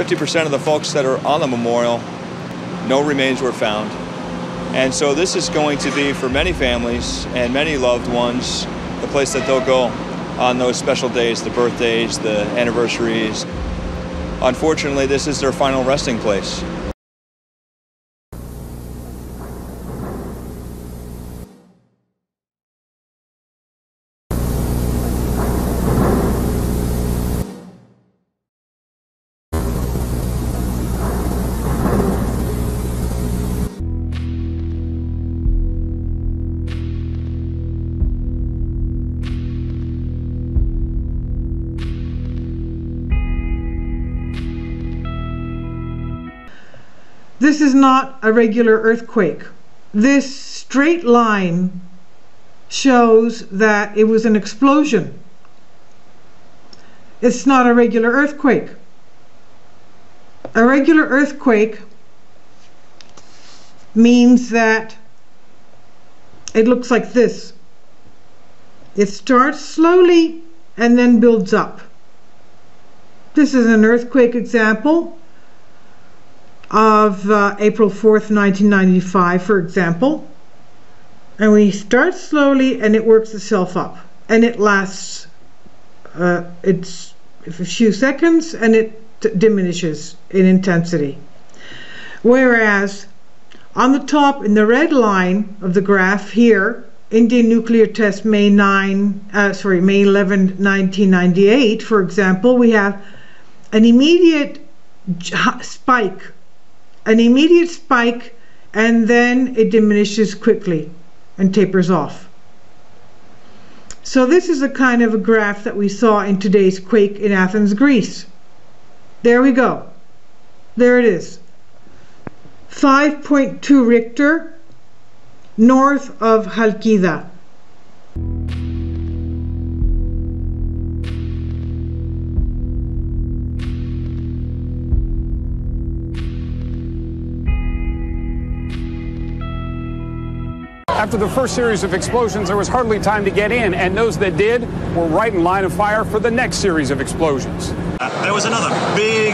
50% of the folks that are on the memorial, no remains were found. And so this is going to be, for many families and many loved ones, the place that they'll go on those special days, the birthdays, the anniversaries. Unfortunately, this is their final resting place. This is not a regular earthquake. This straight line shows that it was an explosion. It's not a regular earthquake. A regular earthquake means that it looks like this. It starts slowly and then builds up. This is an earthquake example of April 4th, 1995, for example. And we start slowly and it works itself up. And it lasts it's a few seconds and it diminishes in intensity. Whereas on the top in the red line of the graph here, Indian nuclear test May 11, 1998, for example, we have an immediate spike. An immediate spike, and then it diminishes quickly and tapers off. So this is a kind of a graph that we saw in today's quake in Athens, Greece. There we go. There it is. 5.2 Richter, north of Chalkida. After the first series of explosions, there was hardly time to get in, and those that did were right in line of fire for the next series of explosions. There was another big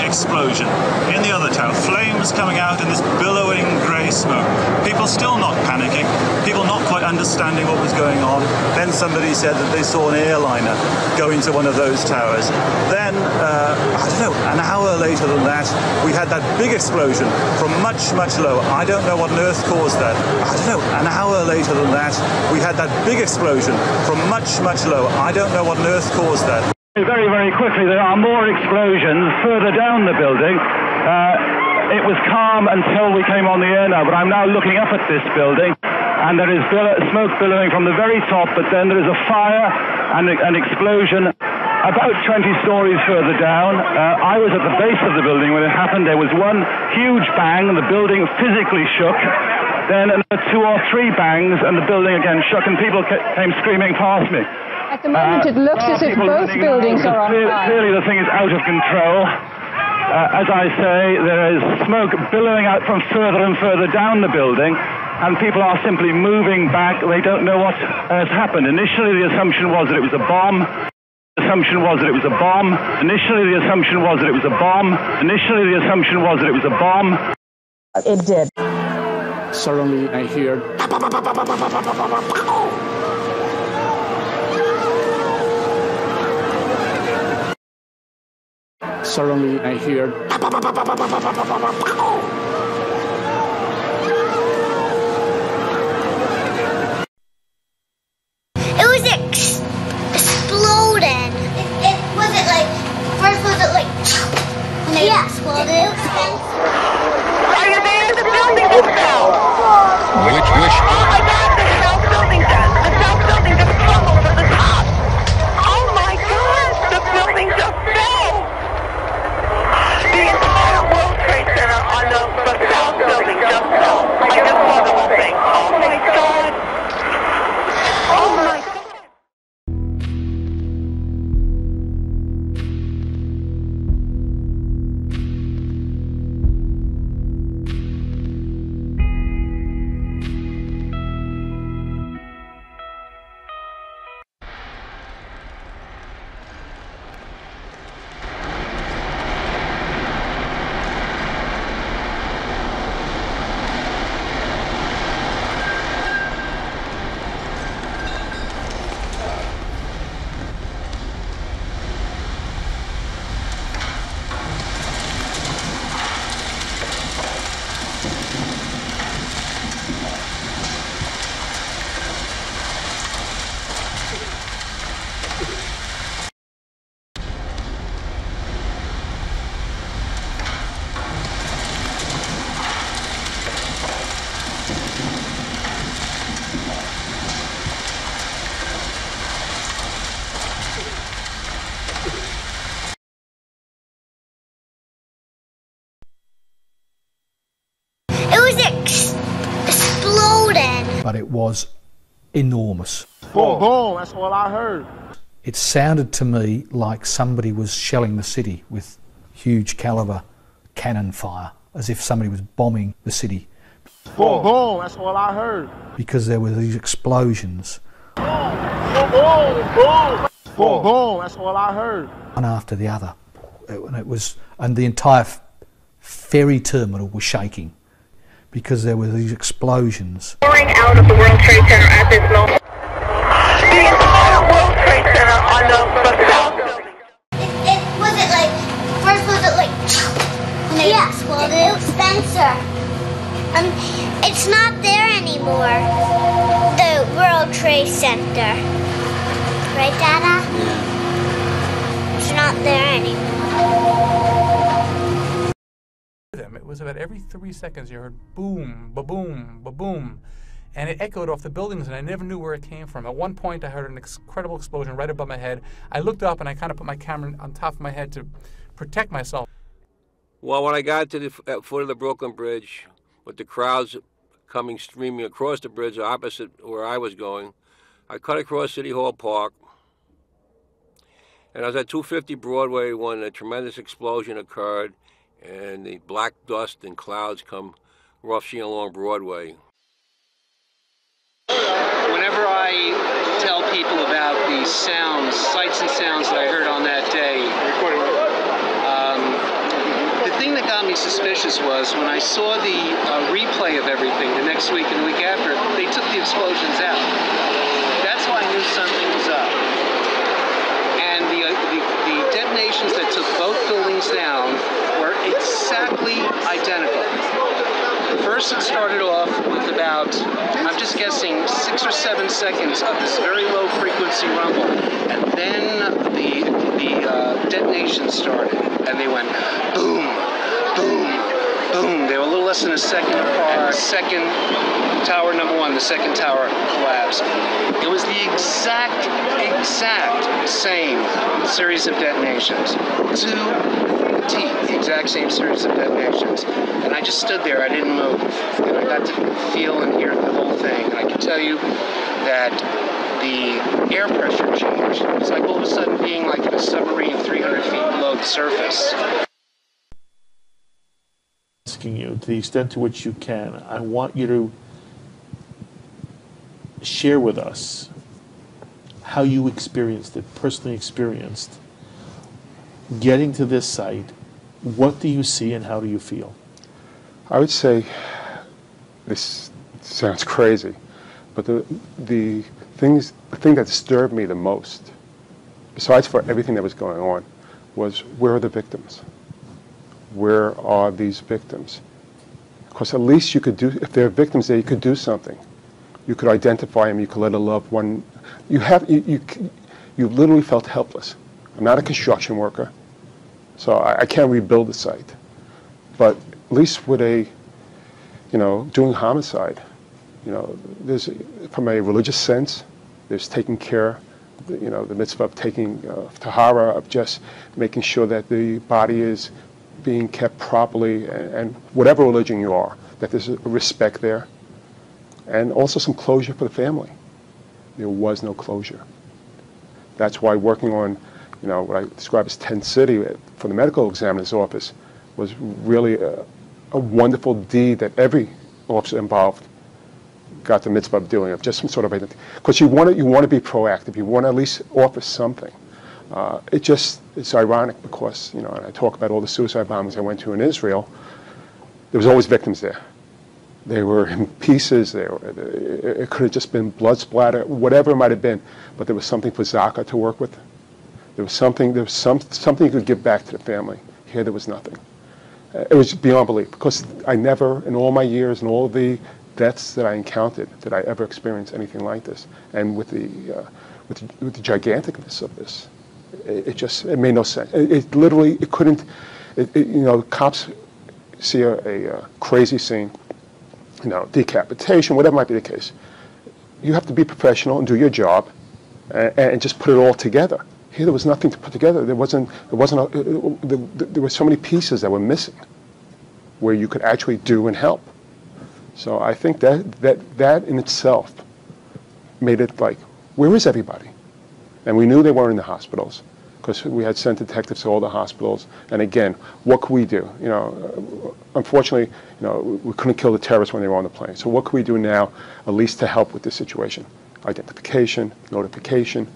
explosion in the other tower. Flames coming out in this billowing grey smoke. People still not panicking. People not quite understanding what was going on. Then somebody said that they saw an airliner go into one of those towers. Then, I don't know, an hour later than that, we had that big explosion from much lower. I don't know what on earth caused that. I don't know, an hour later than that, we had that big explosion from much lower. I don't know what on earth caused that. Very quickly, there are more explosions further down the building. It was calm until we came on the air now, but I'm now looking up at this building, and there is smoke billowing from the very top, but then there is a fire and an explosion about 20 stories further down. I was at the base of the building when it happened. There was one huge bang, and the building physically shook. Then another 2 or 3 bangs, and the building again shook, and people came screaming past me. At the moment, it looks as if both buildings are on fire. Clearly, the thing is out of control. As I say, there is smoke billowing out from further and further down the building, and people are simply moving back. They don't know what has happened. Initially, the assumption was that it was a bomb. The assumption was that it was a bomb. Initially, the assumption was that it was a bomb. Initially, the assumption was that it was a bomb. It did. Suddenly, I hear... Suddenly, I hear... It was exploding. Was it like, first was it like, and then it exploded? Are you there? The building just fell. Which? Oh my God, the south building does. The south building just crumbled at the top. Oh my God, the building just fell. The entire World Trade Center on the but it was enormous. Boom, boom, that's all I heard. It sounded to me like somebody was shelling the city with huge caliber cannon fire, as if somebody was bombing the city. Boom, boom, that's all I heard. Because there were these explosions. Boom, boom, boom. Boom, boom, that's all I heard. One after the other. And the entire ferry terminal was shaking because there were these explosions. Pouring out of the World Trade Center at this moment. The entire World Trade Center on the South Building. Was it like, first was it like, when it exploded? Spencer, it's not there anymore, the World Trade Center. Right, Dada? Yeah. It's not there anymore. It was about every 3 seconds you heard boom, ba-boom, ba-boom, and it echoed off the buildings, and I never knew where it came from. At one point, I heard an incredible explosion right above my head. I looked up, and I kind of put my camera on top of my head to protect myself. Well, when I got to the foot of the Brooklyn Bridge, with the crowds coming streaming across the bridge opposite where I was going, I cut across City Hall Park, and I was at 250 Broadway when a tremendous explosion occurred, and the black dust and clouds come rushing along Broadway. Whenever I tell people about the sounds, sights and sounds that I heard on that day, the thing that got me suspicious was when I saw the replay of everything the next week and the week after, they took the explosions out. That's why I knew something was up. And the detonations that took both buildings down were exactly identical. First, it started off with about, I'm just guessing, 6 or 7 seconds of this very low frequency rumble, and then the detonations started, and they went boom, boom, boom. They were a little less than a second apart. Second tower number one, the second tower collapsed. It was the exact same series of detonations. The exact same series of detonations. And I just stood there, I didn't move. And I got to feel and hear the whole thing. And I can tell you that the air pressure changed. It was like all of a sudden being like in a submarine 300 feet below the surface. Asking you, to the extent to which you can, I want you to share with us how you experienced it, personally experienced, getting to this site. What do you see and how do you feel? I would say, this sounds crazy, but the thing that disturbed me the most, besides for everything that was going on, was where are the victims? Where are these victims? Because at least you could do, if there are victims there, you could do something. You could identify them, you could let a loved one, you literally felt helpless. I'm not a construction worker, so I can't rebuild the site. But at least with doing homicide, there's, from a religious sense, there's taking care, the mitzvah of taking tahara, of just making sure that the body is being kept properly, and whatever religion you are, that there's a respect there. And also some closure for the family. There was no closure. That's why working on, what I describe as Tent City for the medical examiner's office was really a wonderful deed that every officer involved got the mitzvah of doing, of just some sort of identity. Because you want to be proactive. You want to at least offer something. It's ironic because, and I talk about all the suicide bombings I went to in Israel. There was always victims there. They were in pieces. It could have just been blood splatter, whatever it might have been. But there was something for Zaka to work with. There was something you could give back to the family. Here there was nothing. It was beyond belief, because I never, in all my years and all of the deaths that I encountered, did I ever experience anything like this. And with the giganticness of this, it made no sense. It literally couldn't. Cops see a crazy scene, decapitation, whatever might be the case. You have to be professional and do your job, and just put it all together. Here there was nothing to put together. There were so many pieces that were missing, where you could actually do and help. So I think that in itself made it like, where is everybody? And we knew they weren't in the hospitals because we had sent detectives to all the hospitals. And again, what could we do? You know, unfortunately, you know, we couldn't kill the terrorists when they were on the plane. So what can we do now, at least to help with this situation? Identification, notification,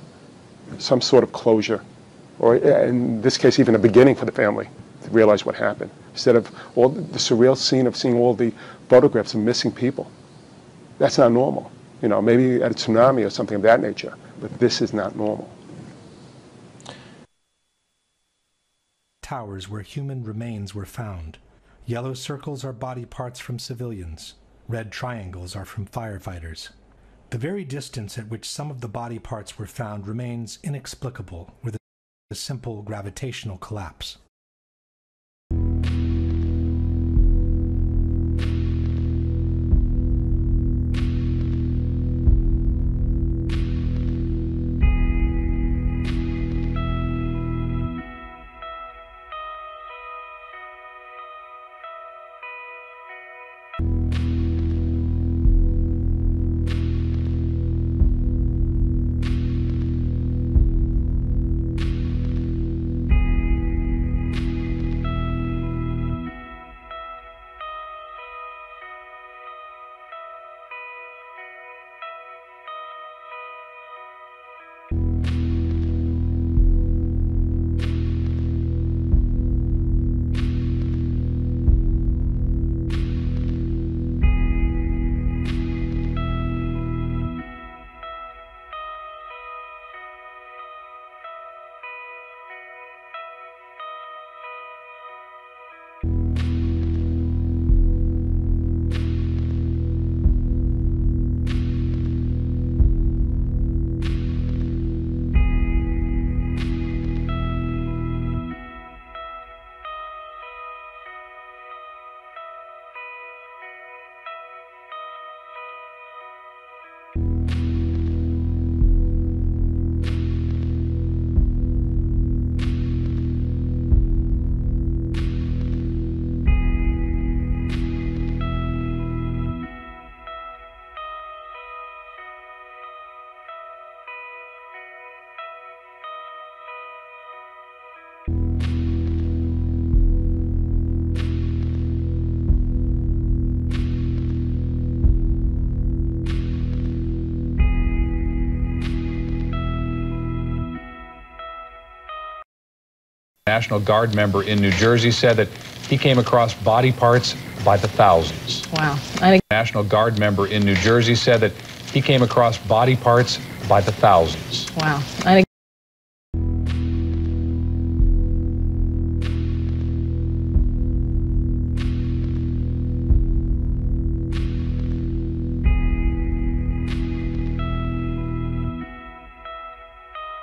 some sort of closure, or in this case, even a beginning for the family to realize what happened, instead of all the surreal scene of seeing all the photographs of missing people. That's not normal. You know, maybe at a tsunami or something of that nature, but this is not normal. Towers where human remains were found. Yellow circles are body parts from civilians. Red triangles are from firefighters. The very distance at which some of the body parts were found remains inexplicable, with a simple gravitational collapse. National Guard member in New Jersey said that he came across body parts by the thousands. Wow. National Guard member in New Jersey said that he came across body parts by the thousands. Wow.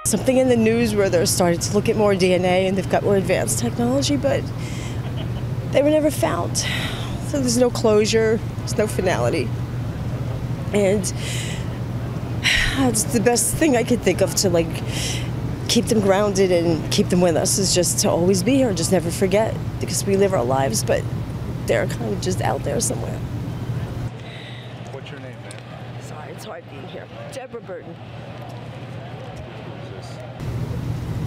Something in the news where they're starting to look at more DNA and they've got more advanced technology, but they were never found. So there's no closure, there's no finality. And it's the best thing I could think of to like keep them grounded and keep them with us is just to always be here, just never forget, because we live our lives, but they're kind of just out there somewhere. What's your name, man? Sorry, it's hard being here. Deborah Burton.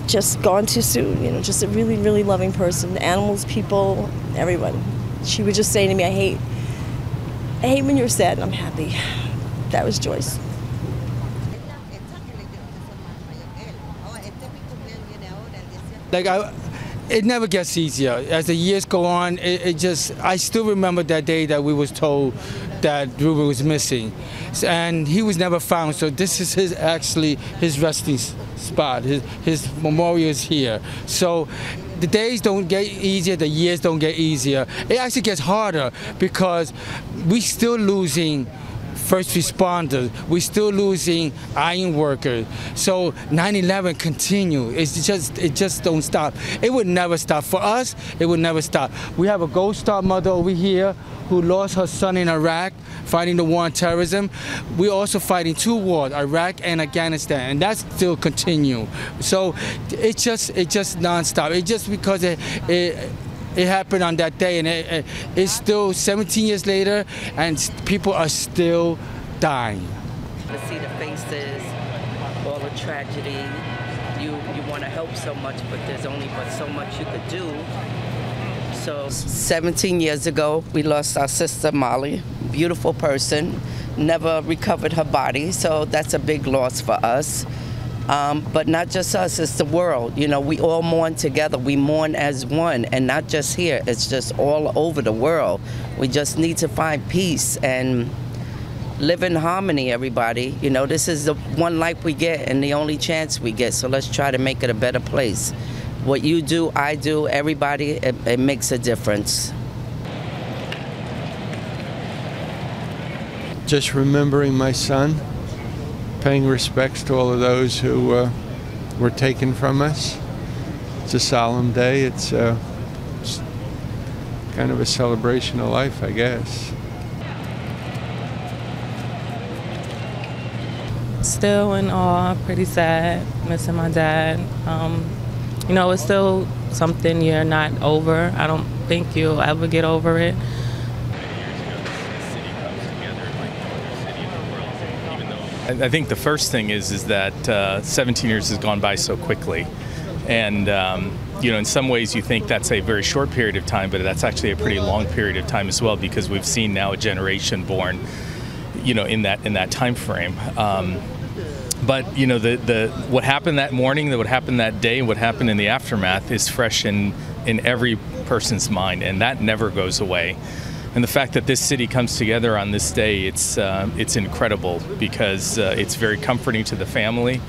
Just gone too soon, you know, just a really, really loving person. Animals, people, everyone. She would just say to me, I hate when you're sad and I'm happy. That was Joyce. It never gets easier. As the years go on, I still remember that day that we was told that Ruben was missing. And he was never found, so this is his resting spot. His memorial is here. So the days don't get easier, the years don't get easier. It actually gets harder because we're still losing first responders. We're still losing iron workers. So 9/11 continue. It just don't stop. It would never stop. For us, it would never stop. We have a Gold Star mother over here who lost her son in Iraq fighting the war on terrorism. We're also fighting two wars, Iraq and Afghanistan, and that still continue. So it's just nonstop. It's just because it happened on that day, and it's still 17 years later, and people are still dying. To see the faces, all the tragedy, you want to help so much, but there's only but so much you could do. So 17 years ago, we lost our sister Molly, beautiful person, never recovered her body, so that's a big loss for us. But not just us, it's the world. You know, we all mourn together. We mourn as one, and not just here. It's just all over the world. We just need to find peace and live in harmony, everybody. You know, this is the one life we get and the only chance we get, so let's try to make it a better place. What you do, I do, everybody, it makes a difference. Just remembering my son, paying respects to all of those who were taken from us. It's a solemn day. It's kind of a celebration of life, I guess. Still in awe, pretty sad, missing my dad. You know, it's still something you're not over. I don't think you'll ever get over it. I think the first thing is that 17 years has gone by so quickly, and you know, in some ways you think that's a very short period of time, but that's actually a pretty long period of time as well, because we've seen now a generation born, you know, in that time frame. But you know, what happened that morning, what happened that day, what happened in the aftermath is fresh in every person's mind, and that never goes away. And the fact that this city comes together on this day, it's incredible, because it's very comforting to the family.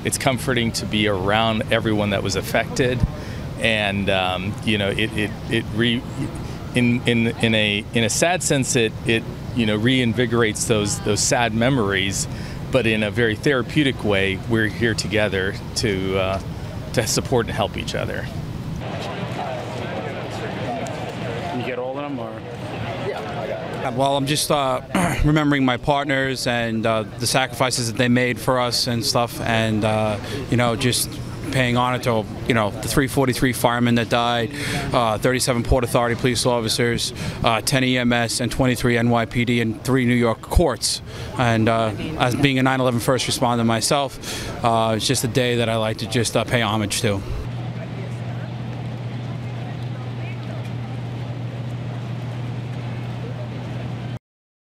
It's comforting to be around everyone that was affected, and you know, in a sad sense, it you know, reinvigorates those sad memories. But in a very therapeutic way, we're here together to support and help each other. Can you get all of them, or? Well, I'm just remembering my partners and the sacrifices that they made for us and stuff, and you know, just paying honor to, you know, the 343 firemen that died, 37 Port Authority police officers, 10 EMS, and 23 NYPD, and 3 New York courts. And as being a 9/11 first responder myself, it's just a day that I like to just pay homage to.